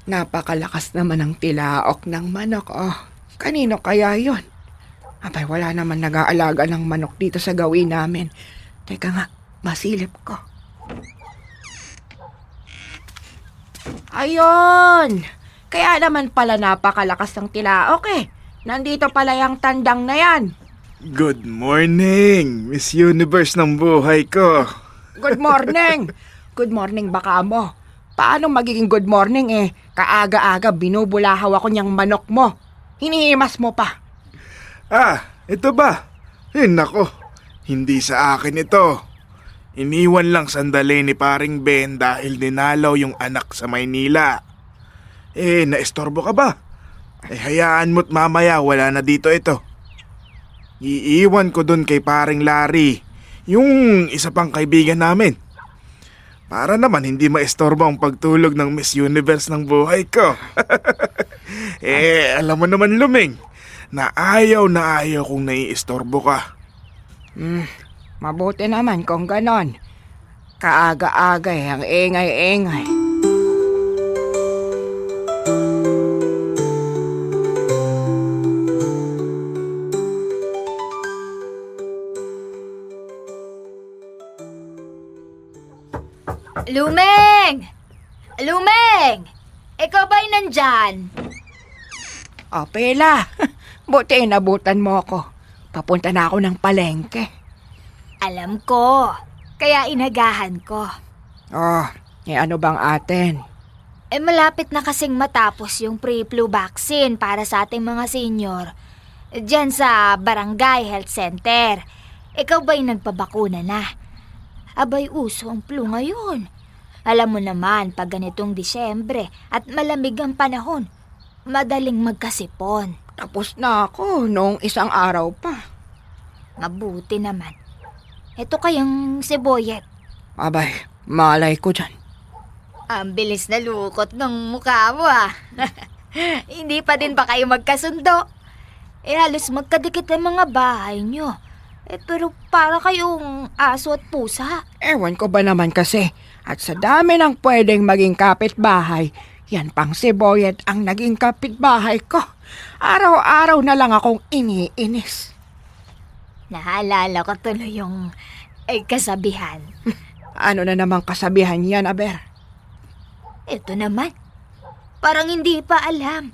Napakalakas naman ang tilaok ng manok, oh. Kanino kaya yon? Abay, wala naman nag-aalaga ng manok dito sa gawin namin. Teka nga, masilip ko. Ayon! Kaya naman pala napakalakas ng tilaok eh. Nandito pala yung tandang na yan. Good morning, Miss Universe ng buhay ko. Good morning! Good morning baka mo. Paano magiging good morning eh? Kaaga-aga binubulahaw ako niyang manok mo. Hinihimas mo pa. Ito ba? Nako, hindi sa akin ito. Iniwan lang sandali ni paring Ben dahil dinalaw yung anak sa Maynila. Naistorbo ka ba? Hayaan mo't mamaya wala na dito ito. Iiwan ko dun kay paring Larry, yung isa pang kaibigan namin. Para naman hindi maistorbo ang pagtulog ng Miss Universe ng buhay ko. Alam mo naman, Luming, na ayaw kung naiistorbo ka. Mabuti naman kung ganon. Kaaga-aga eh, ang ingay-ingay. Lumeng! Lumeng! Ikaw ba'y nandyan? O, Pela, buti inabutan mo ako. Papunta na ako ng palengke. Alam ko. Kaya inagahan ko. Oh, ano bang atin? Malapit na kasing matapos yung pre-flu vaccine para sa ating mga senior. Diyan sa Barangay Health Center. Ikaw ba'y nagpabakuna na? Abay, uso ang flu ngayon. Alam mo naman, pag ganitong Disyembre at malamig ang panahon, madaling magkasipon. Tapos na ako noong isang araw pa. Mabuti naman. Ito kayang seboyet. Abay, malay ko dyan. Ang bilis na lukot ng mukha mo ah. Hindi pa din ba kayo magkasundo? Halos magkadikit ang mga bahay nyo. Pero para kayong aso at pusa. Ewan ko ba naman kasi. At sa dami ng pwedeng maging kapitbahay, yan pang seboyet ang naging kapitbahay ko. Araw-araw na lang akong iniinis. Naalala ko tuloy yung kasabihan. Ano na namang kasabihan yan, Aber? Ito naman. Parang hindi pa alam.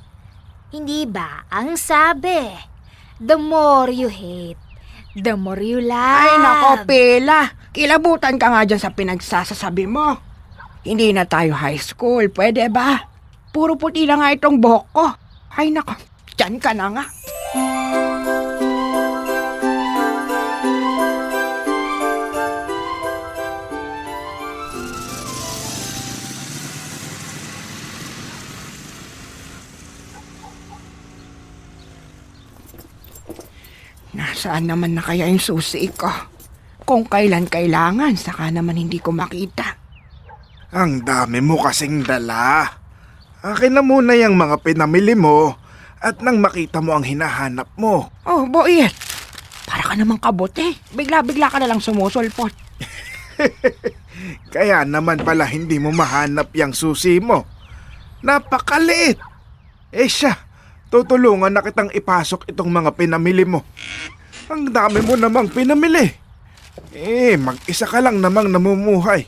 Hindi ba ang sabi, the more you hate, the more you love. Ay, nako, Pela. Kilabutan ka nga dyan sa pinagsasasabi mo. Hindi na tayo high school, pwede ba? Puro puti na nga itong buhok ko. Ay, nako, dyan ka na nga. Nasaan naman na kaya yung susi ko? Kung kailan kailangan, saka naman hindi ko makita. Ang dami mo kasing dala. Akin na muna yung mga pinamili mo at nang makita mo ang hinahanap mo. Oh, Boyet, para ka namang kabote. Bigla-bigla ka na lang sumusulpot. Kaya naman pala hindi mo mahanap yung susi mo. Napakaliit. Siya, tutulungan na kitang ipasok itong mga pinamili mo. Ang dami mo namang pinamili. Mag-isa ka lang namang namumuhay.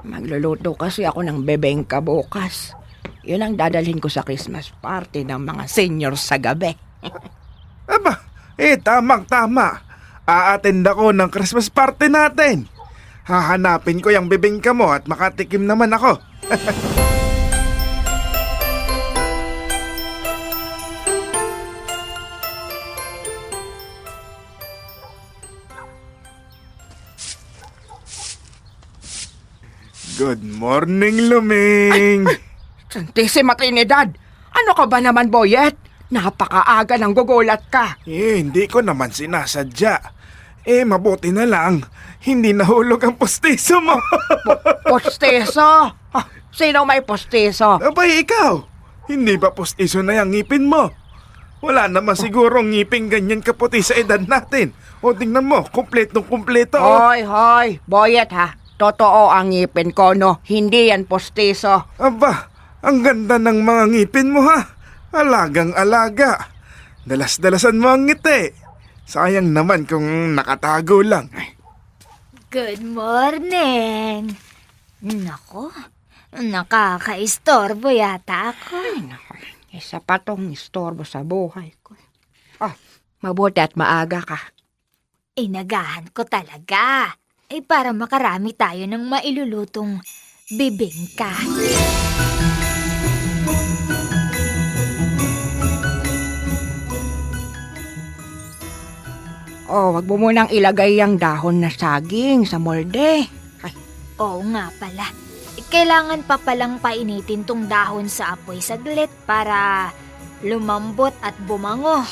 Magluluto kasi ako ng bebengka bukas. Yun ang dadalhin ko sa Christmas party ng mga seniors sa gabi. Aba, tamang-tama. A-attend ako ng Christmas party natin. Hahanapin ko yung bibingka mo at makatikim naman ako. Good morning, Luming. Santissima Trinidad! Ano ka ba naman, Boyet? Napakaaga nang gugulat ka. Hindi ko naman sinasadya. Mabuti na lang. Hindi nahulog ang postiso mo. Postiso? Sino may postiso? Abay, ikaw. Hindi ba postiso na yung ngipin mo? Wala naman sigurong ngiping ganyan kaputi sa edad natin. O tingnan mo, kumpletong-kumpleto. Hoy, Boyet ha. Totoo ang ngipin ko, no? Hindi yan postiso. Aba, Ang ganda ng mga ngipin mo ha. Alagang-alaga. Dalas-dalasan mo ang ngiti. Sayang naman kung nakatago lang. Good morning. Nako, nakaka-istorbo yata ako. Ay, naku. Isa pa tong istorbo sa buhay ko. Mabuti at maaga ka. Inagahan ko talaga. Para makarami tayo ng mailulutong bibingka. Wag mo munang ilagay yung dahon na saging sa molde. Oo nga pala. Kailangan pa palang painitin tong dahon sa apoy saglit para lumambot at bumango.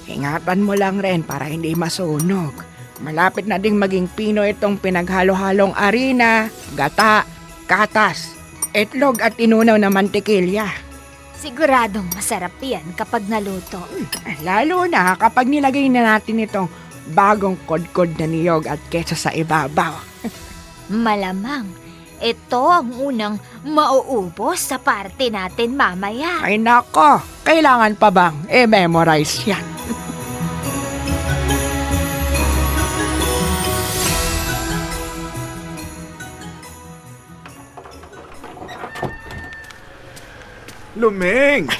Ingatan mo lang rin para hindi masunog. Malapit na ding maging pino itong pinaghalo-halong arina, gata, katas, itlog at inunaw na mantikilya. Siguradong masarap yan kapag naluto. Lalo na kapag nilagay na natin itong bagong kodkod na niyog at kesa sa ibabaw. Malamang, ito ang unang mauubos sa party natin mamaya. Ay nako, kailangan pa bang i-memorize yan? Lumeng!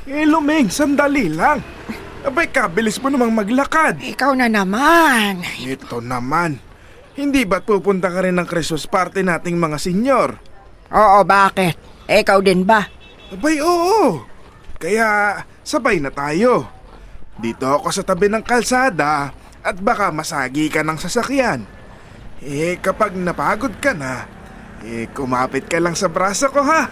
Lumeng, sandali lang. Abay, kabilis mo namang maglakad. Ikaw na naman. Ito naman. Hindi ba't pupunta ka rin ng Christmas party nating mga senyor? Oo, bakit? Ikaw din ba? Abay, oo. Kaya sabay na tayo. Dito ako sa tabi ng kalsada at baka masagi ka ng sasakyan. Kapag napagod ka na, kumapit ka lang sa braso ko ha.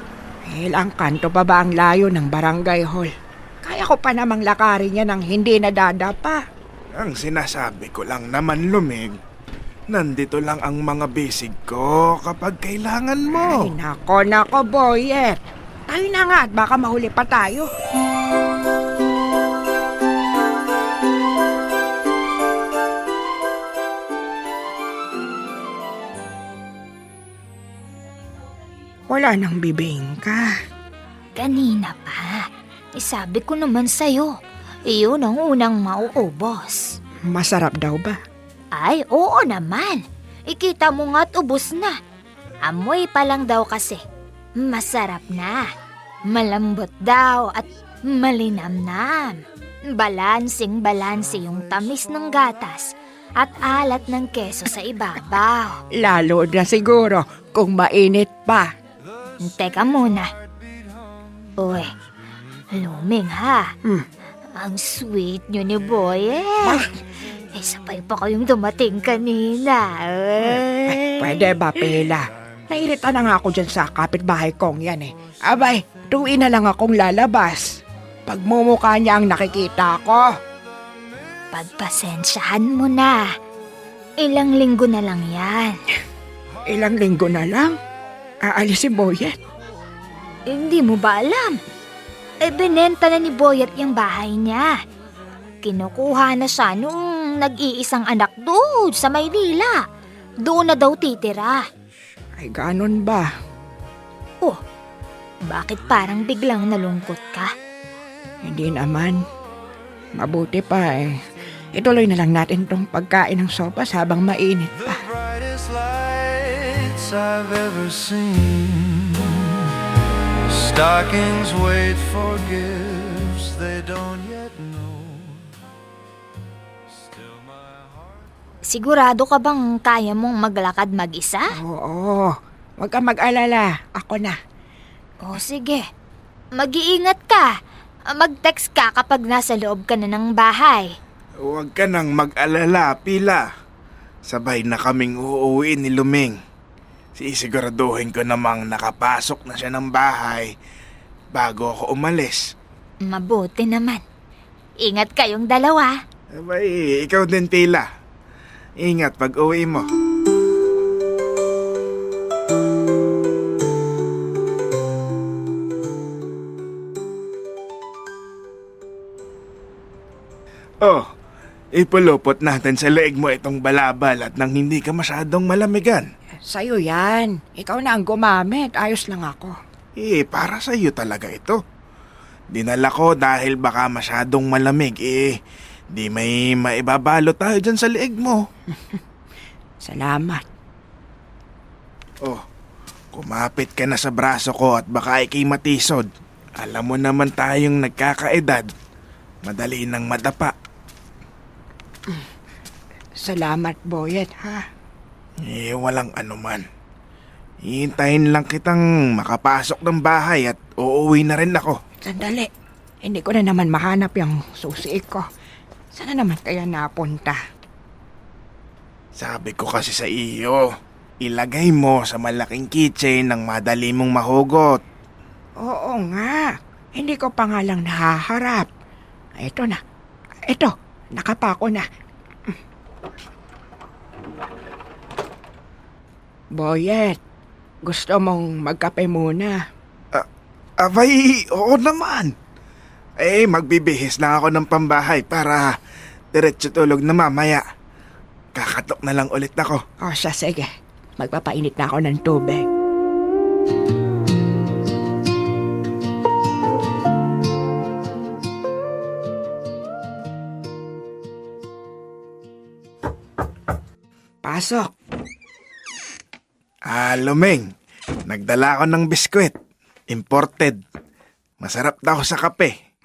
Ilang kanto pa ba ang layo ng barangay hall? Kaya ko pa namang lakarin yan ng hindi nadadapa. Ang sinasabi ko lang naman, Lumeng, nandito lang ang mga basic ko kapag kailangan mo. Ay, nako, Boyet. Tayo na nga at baka mahuli pa tayo. Wala nang bibingka. Kanina pa. Sabi ko naman sa'yo, iyon ang unang mauubos. Masarap daw ba? Ay, oo naman. Ikita mo nga't ubos na. Amoy pa lang daw kasi. Masarap na. Malambot daw at malinamnam. Balansing-balanse yung tamis ng gatas at alat ng keso sa ibabaw. Lalo na siguro kung mainit pa. Teka muna. Uy, Lumeng ha. Ang sweet nyo ni Boy sabay pa kayong dumating kanina. Pwede ba, Pela? Nairita na nga ako dyan sa kapitbahay kong yan eh. Abay, tuwin na lang akong lalabas. Pagmumukha niya ang nakikita ko. Pagpasensyahan mo na. Ilang linggo na lang yan. Ilang linggo na lang? Aalis si Boyet. Hindi mo ba alam? Binenta na ni Boyet yung bahay niya. Kinukuha na siya nung nag-iisang anak doon sa Maynila. Doon na daw titira. Ay, ganon ba? Oh, bakit parang biglang nalungkot ka? Hindi naman. Mabuti pa eh. Ituloy na lang natin tong pagkain ng sopas habang mainit pa. The brightest lights I've ever seen. Stockings wait for gifts they don't yet know. Still my heart. Sigurado ka bang kaya mong maglakad mag-isa? Oo. Huwag ka mag-alala. Ako na. O sige, mag-iingat ka. Mag-text ka kapag nasa loob ka na ng bahay. Huwag ka nang mag-alala, Pila. Sabay na kaming uuwi ni Lumeng. Sisiguraduhin ko namang nakapasok na siya ng bahay bago ako umalis. Mabuti naman. Ingat kayong dalawa. Abay, ikaw din, Pila. Ingat pag uwi mo. Oh, ipulupot natin sa leeg mo itong balabal at nang hindi ka masyadong malamigan. Sa'yo yan. Ikaw na ang gumamit. Ayos lang ako. Para sa iyo talaga ito. Dinala ko dahil baka masyadong malamig. Di may maibabalo tayo dyan sa leeg mo. Salamat. Oh, kumapit ka na sa braso ko at baka ikay matisod. Alam mo naman tayong nagkakaedad. Madali nang madapa. Salamat, Boyet, ha? Walang anuman. Hintayin lang kitang makapasok ng bahay at uuwi na rin ako. Sandali. Hindi ko na naman mahanap yung susi ko. Sana naman kaya napunta? Sabi ko kasi sa iyo, ilagay mo sa malaking keychain ng madali mong mahugot. Oo nga. Hindi ko pa nga lang nahaharap. Ito na. Ito. Nakapako na. Boyet, gusto mong magkape muna? Abay, oo naman. Magbibihis lang ako ng pambahay para diretso tulog na mamaya. Kakatok na lang ulit ako. O siya, sige. Magpapainit na ako ng tubig. Pasok. Lumeng, nagdala ako ng biskwit. Imported. Masarap daw sa kape.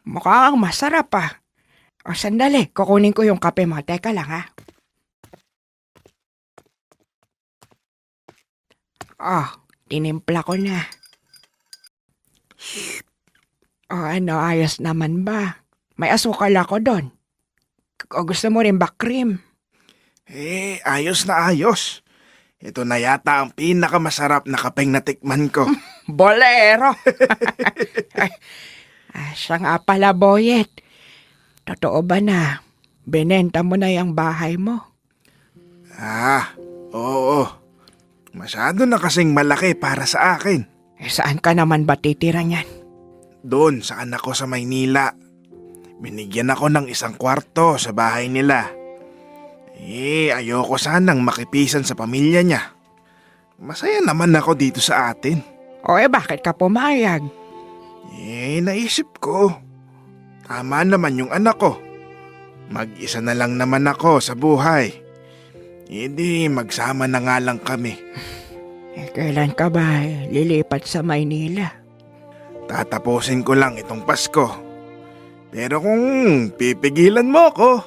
Mukhang masarap ah. O sandali, kukunin ko yung kape mo. Teka lang ha. Tinimpla ko na. Ano, ayos naman ba? May asukal ako doon. O gusto mo rin ba cream? Ayos na ayos. Ito na yata ang pinakamasarap na kapeng natikman ko. Bolero! Siya nga pala, Boyet. Totoo ba na binenta mo na yung bahay mo? Oo. Masyado na kasing malaki para sa akin. Saan ka naman ba titira niyan? Doon sa anak ko sa Maynila. Binigyan ako ng isang kwarto sa bahay nila. Ayoko sanang makipisan sa pamilya niya. Masaya naman ako dito sa atin. Bakit ka pumayag? Naisip ko. Tama naman yung anak ko. Mag-isa na lang naman ako sa buhay. Di magsama na nga lang kami. Kailan ka ba lilipat sa Maynila? Tatapusin ko lang itong Pasko. Pero kung pipigilan mo ko,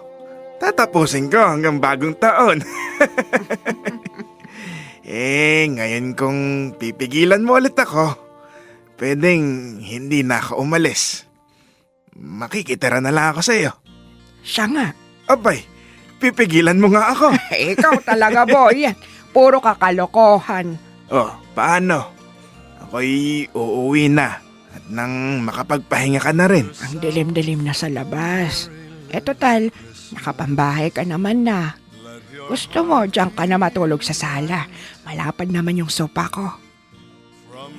tatapusin ko hanggang bagong taon. Ngayon kung pipigilan mo ulit ako, pwedeng hindi na ako umalis. Makikitira na lang ako sa iyo. Siya nga. Abay, pipigilan mo nga ako. Ikaw talaga, boy. Puro kakalokohan. Paano? Ako'y uuwi na at nang makapagpahinga ka na rin. Ang dilim-dilim na sa labas. Total, nakapambahay ka naman na. Gusto mo, diyan ka na matulog sa sala. Malapad naman yung sopa ko.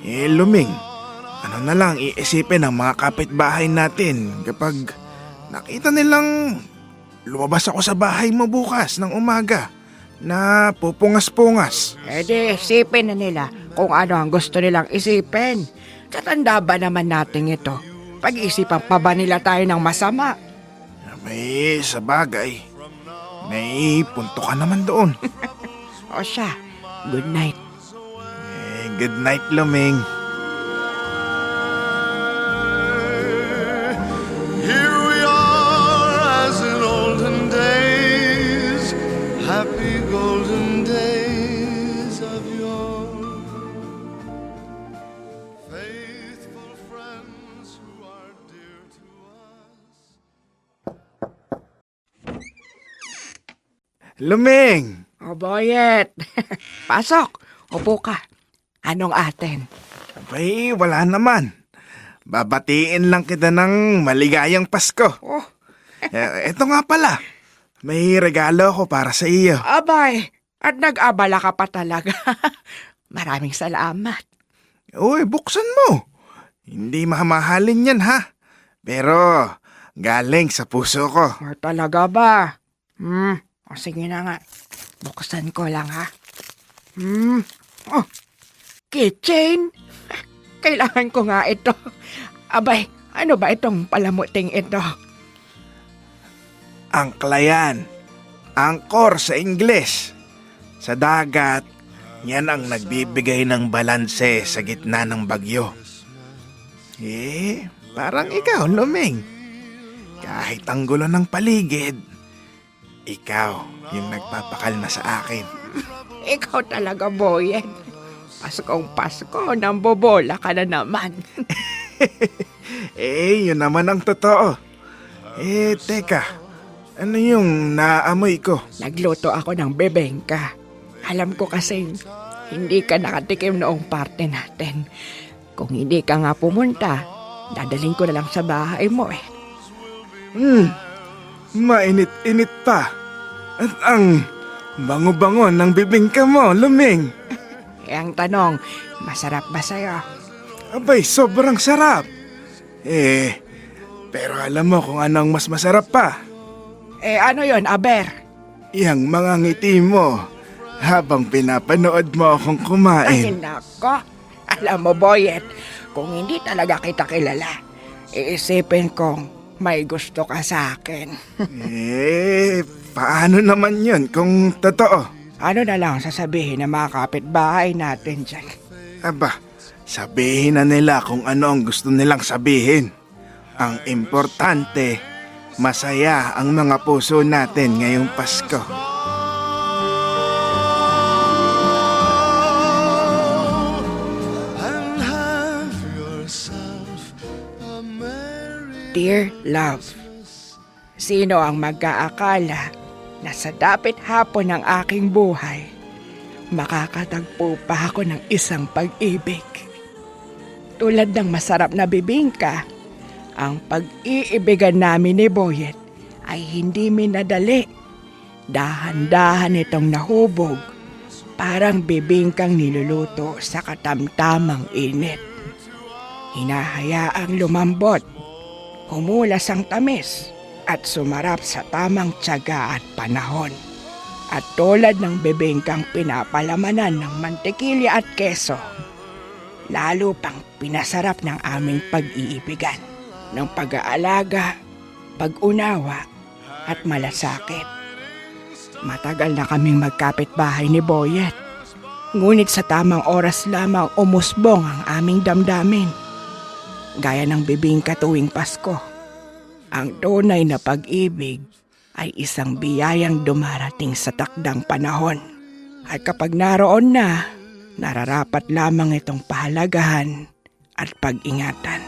Luming, ano na lang iisipin ng mga kapitbahay natin kapag nakita nilang lumabas ako sa bahay mo bukas ng umaga na pupungas-pungas. Di, isipin na nila kung ano ang gusto nilang isipin. Tatanda ba naman natin ito? Pag-iisipan pa ba nila tayo ng masama? May sa bagay, may punto ka naman doon. O siya, good night. Good night, Luming. Here we are as in olden days, happy golden days of yore. Faithful friends who are dear to us. Luming! O Boyet, pasok. Upo ka. Anong atin? Abay, wala naman. Babatiin lang kita ng maligayang Pasko. Eto nga pala. May regalo ako para sa iyo. Abay, at nag-abala ka pa talaga. Maraming salamat. Uy, buksan mo. Hindi mamahalin yan, ha? Pero, galing sa puso ko. Talaga ba? O sige na nga. Buksan ko lang ha. Keychain? Kailangan ko nga ito. Abay, ano ba itong palamuting ito? Angkla yan. Angkor sa Ingles. Sa dagat, yan ang nagbibigay ng balanse sa gitna ng bagyo. Parang ikaw, Lumeng. Kahit ang gulo ng paligid, ikaw yung nagpapakalma sa akin. Ikaw talaga, Boyet. Paskong Pasko, nambobola ka na naman. Yun naman ang totoo. Teka. Ano yung naamoy ko? Nagluto ako ng bebengka. Alam ko kasing hindi ka nakatikim noong parte natin. Kung hindi ka nga pumunta, dadaling ko na lang sa bahay mo eh. Mainit-init pa. At ang bango-bango ng bibingka mo, Lumeng. Ang tanong, masarap ba sa'yo? Abay, sobrang sarap. Pero alam mo kung anong mas masarap pa? Ano yon, Aber? Yang mga ngiti mo habang pinapanood mo akong Ay, kumain. nako. Alam mo, Boyet, kung hindi talaga kita kilala, iisipin kong may gusto ka sa akin. Paano naman yun kung totoo? Ano na lang sasabihin ng mga kapitbahay natin dyan? Aba, sabihin na nila kung ano ang gusto nilang sabihin. Ang importante, masaya ang mga puso natin ngayong Pasko. And have yourself a merry Dear Love, sino ang mag-aakala na sa dapit hapon ng aking buhay, makakatagpo pa ako ng isang pag-ibig. Tulad ng masarap na bibingka, ang pag-iibigan namin ni Boyet ay hindi minadali. Dahan-dahan itong nahubog, parang bibingkang niluluto sa katamtamang init. Hinahayaang lumambot, humulas ang tamis, at sumarap sa tamang tiyaga at panahon. At tulad ng bibingkang pinapalamanan ng mantikilya at keso, lalo pang pinasarap ng aming pag-iibigan, ng pag-aalaga, pag-unawa, at malasakit. Matagal na kaming magkapitbahay ni Boyet, ngunit sa tamang oras lamang umusbong ang aming damdamin. Gaya ng bibingka tuwing Pasko, ang tunay na pag-ibig ay isang biyayang dumarating sa takdang panahon. At kapag naroon na, nararapat lamang itong pahalagahan at pag-ingatan.